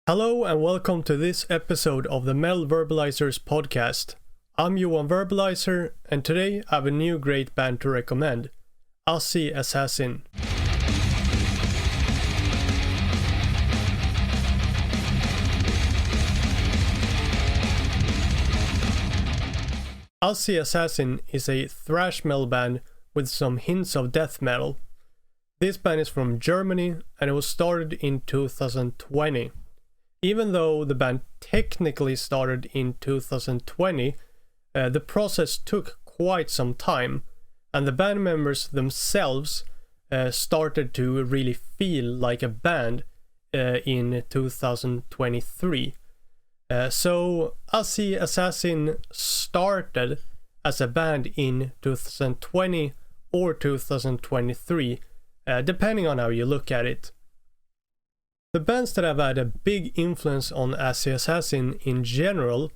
Hello and welcome to this episode of the Metal Verbalizers podcast. I'm Johan Verbalizer and today I have a new great band to recommend, Assi Assassin. Assi Assassin is a thrash metal band with some hints of death metal. This band is from Germany and it was started in 2020. Even though the band technically started in 2020, the process took quite some time, and the band members themselves started to really feel like a band in 2023. So Assi Assassin started as a band in 2020 or 2023, depending on how you look at it. The bands that have had a big influence on Assi Assassin in general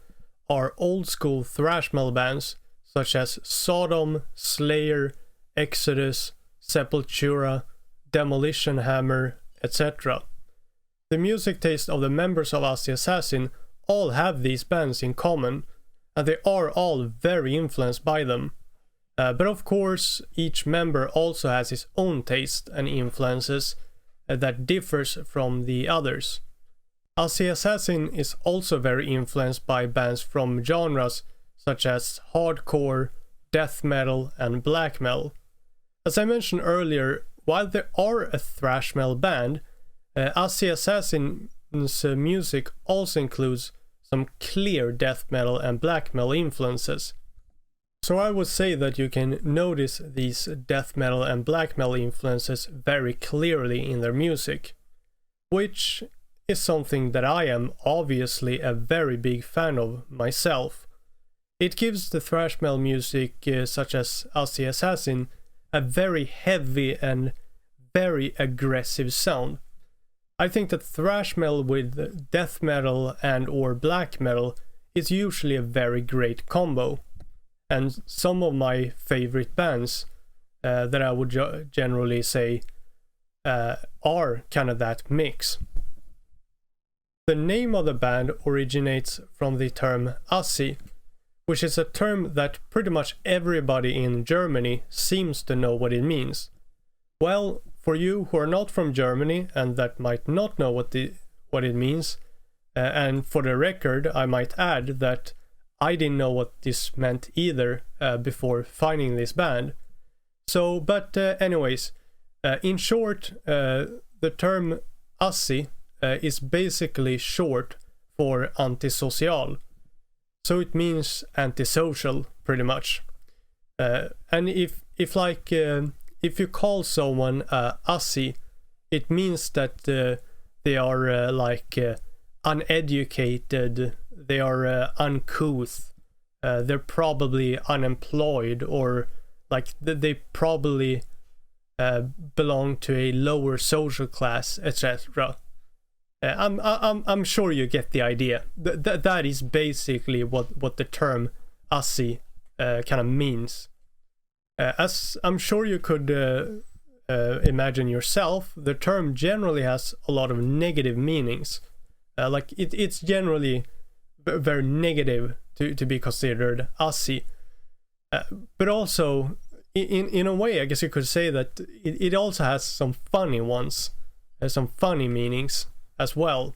are old school thrash metal bands such as Sodom, Slayer, Exodus, Sepultura, Demolition Hammer, etc. The music taste of the members of Assi Assassin all have these bands in common, and they are all very influenced by them. But of course, each member also has his own taste and influences that differs from the others. Assi Assassin is also very influenced by bands from genres such as hardcore, death metal and black metal. As I mentioned earlier, while they are a thrash metal band, Assi Assassin's music also includes some clear death metal and black metal influences. So I would say that you can notice these death metal and black metal influences very clearly in their music, which is something that I am obviously a very big fan of myself. It gives the thrash metal music such as Assi Assassin a very heavy and very aggressive sound. I think that thrash metal with death metal and or black metal is usually a very great combo. And some of my favorite bands that I would generally say are kind of that mix. The name of the band originates from the term Assi, which is a term that pretty much everybody in Germany seems to know what it means. Well, for you who are not from Germany and that might not know what it means, and for the record, I might add that I didn't know what this meant either before finding this band. So, but anyways, in short, the term Assi is basically short for antisocial. So it means antisocial, pretty much. And if you call someone Assi, it means that they are uneducated. They are uncouth, they're probably unemployed, or like they probably belong to a lower social class, etc. I'm sure you get the idea. That is basically what the term Assi kind of means. As I'm sure you could imagine yourself, the term generally has a lot of negative meanings. It's generally very negative to be considered Assi, but also in a way I guess you could say that it also has some funny ones, some funny meanings as well,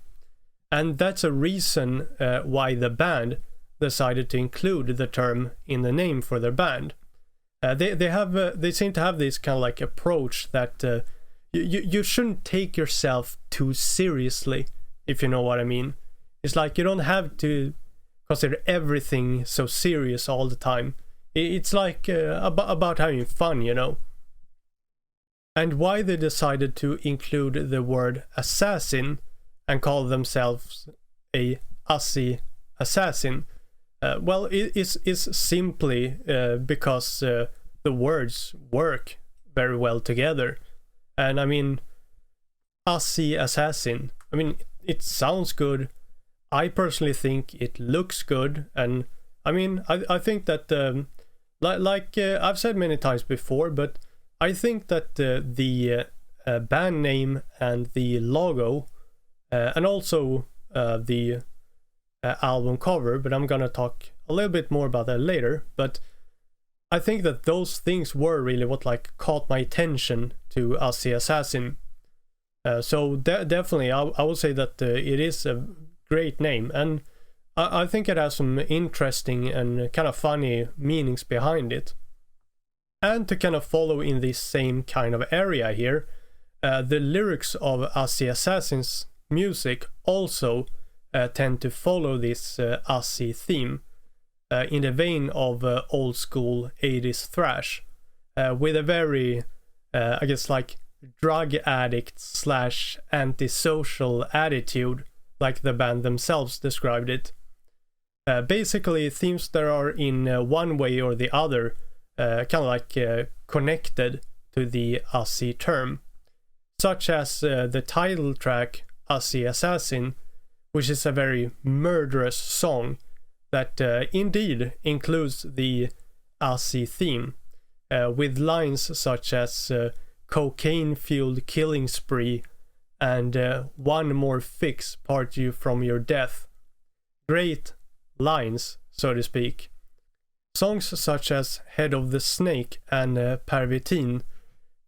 and that's a reason why the band decided to include the term in the name for their band. They seem to have this kind of like approach that you shouldn't take yourself too seriously, if you know what I mean. It's like you don't have to consider everything so serious all the time. It's like about having fun, you know. And why they decided to include the word assassin and call themselves a Assi Assassin, well, it is simply because the words work very well together. And I mean, Assi Assassin, I mean, it sounds good. I personally think it looks good, and I mean, I think that I've said many times before, but I think that the band name and the logo and also the album cover, but I'm gonna talk a little bit more about that later. But I think that those things were really what like caught my attention to Assi Assassin. So definitely I would say that it is a great name, and I think it has some interesting and kind of funny meanings behind it. And to kind of follow in this same kind of area here, the lyrics of Assi Assassin's music also tend to follow this Assi theme, in the vein of old school 80s thrash, with a very, I guess, like drug addict slash antisocial attitude, like the band themselves described it. Basically themes that are in one way or the other kind of like connected to the Assi term, such as the title track Assi Assassin, which is a very murderous song that indeed includes the Assi theme, with lines such as cocaine-fueled killing spree and one more fix part you from your death. Great lines, so to speak. Songs such as Head of the Snake and Pervitin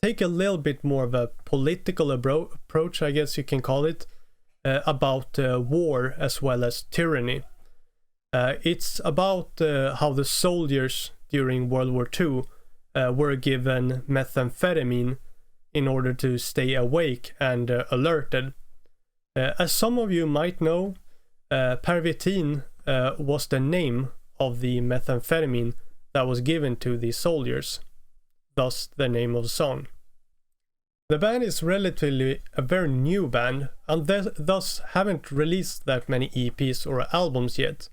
take a little bit more of a political approach, I guess you can call it, about war as well as tyranny. It's about how the soldiers during World War II were given methamphetamine in order to stay awake and alerted. As some of you might know, Pervitin was the name of the methamphetamine that was given to the soldiers, thus the name of the song. The band is relatively a very new band, and thus haven't released that many EPs or albums yet.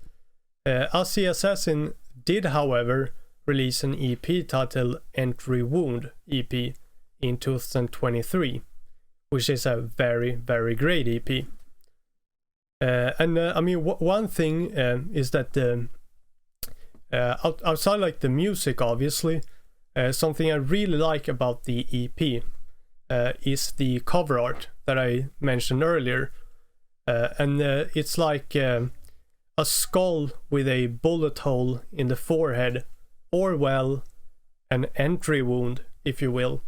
Assi Assassin did, however, release an EP titled Entry Wound EP in 2023, which is a very, very great EP. I mean, one thing is that outside like the music, obviously, something I really like about the EP is the cover art that I mentioned earlier, and it's like a skull with a bullet hole in the forehead, or well, an entry wound, if you will,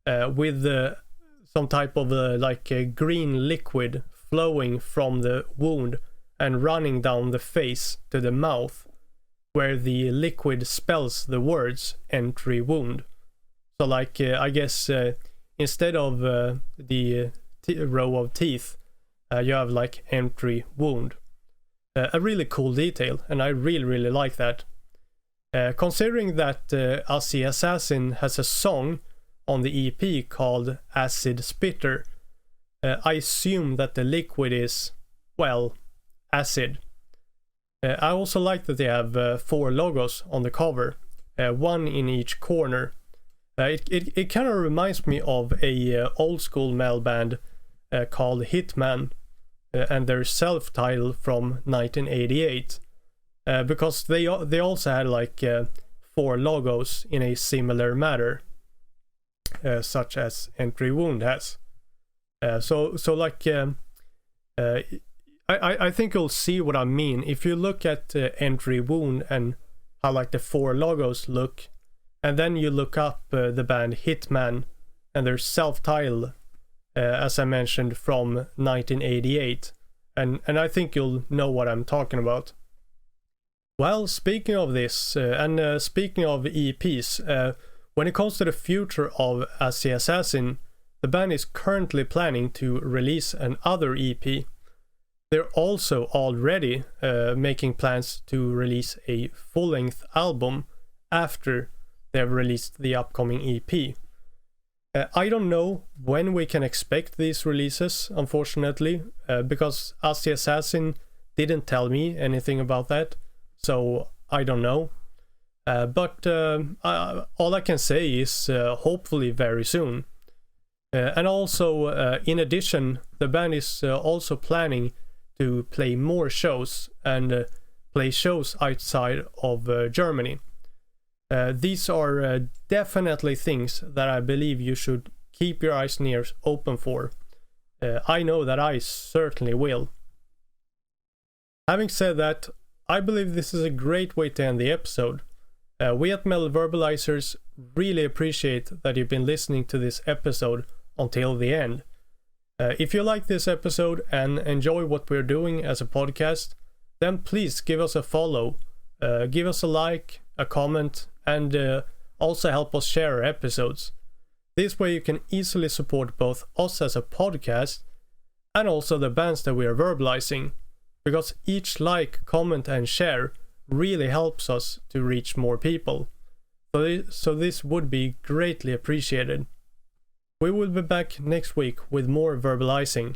with some type of like a green liquid flowing from the wound and running down the face to the mouth, where the liquid spells the words entry wound. So like I guess instead of the row of teeth, you have like entry wound. A really cool detail, and I really like that. Considering that Assi Assassin has a song on the EP called Acid Spitter, I assume that the liquid is, well, acid. I also like that they have 4 logos on the cover, one in each corner. It kind of reminds me of a old school metal band called Hitman, and their self-titled from 1988, because they also had like 4 logos in a similar manner, such as Entry Wound has. So like I think you'll see what I mean if you look at Entry Wound and how like the 4 logos look, and then you look up the band Hitman and their self-titled, as I mentioned, from 1988, and I think you'll know what I'm talking about. Well, speaking of this, and speaking of EPs, when it comes to the future of Assi Assassin, the band is currently planning to release another EP. They're also already making plans to release a full-length album after they've released the upcoming EP. I don't know when we can expect these releases, unfortunately, because Assi Assassin didn't tell me anything about that, so I don't know. But all I can say is hopefully very soon. And also, in addition, the band is also planning to play more shows and play shows outside of Germany. These are definitely things that I believe you should keep your eyes and ears open for. I know that I certainly will. Having said that, I believe this is a great way to end the episode. We at Metal Verbalizers really appreciate that you've been listening to this episode until the end. If you like this episode and enjoy what we're doing as a podcast, then please give us a follow, give us a like, a comment, and also help us share our episodes. This way you can easily support both us as a podcast and also the bands that we are verbalizing, because each like, comment and share really helps us to reach more people. So this would be greatly appreciated. We will be back next week with more verbalizing.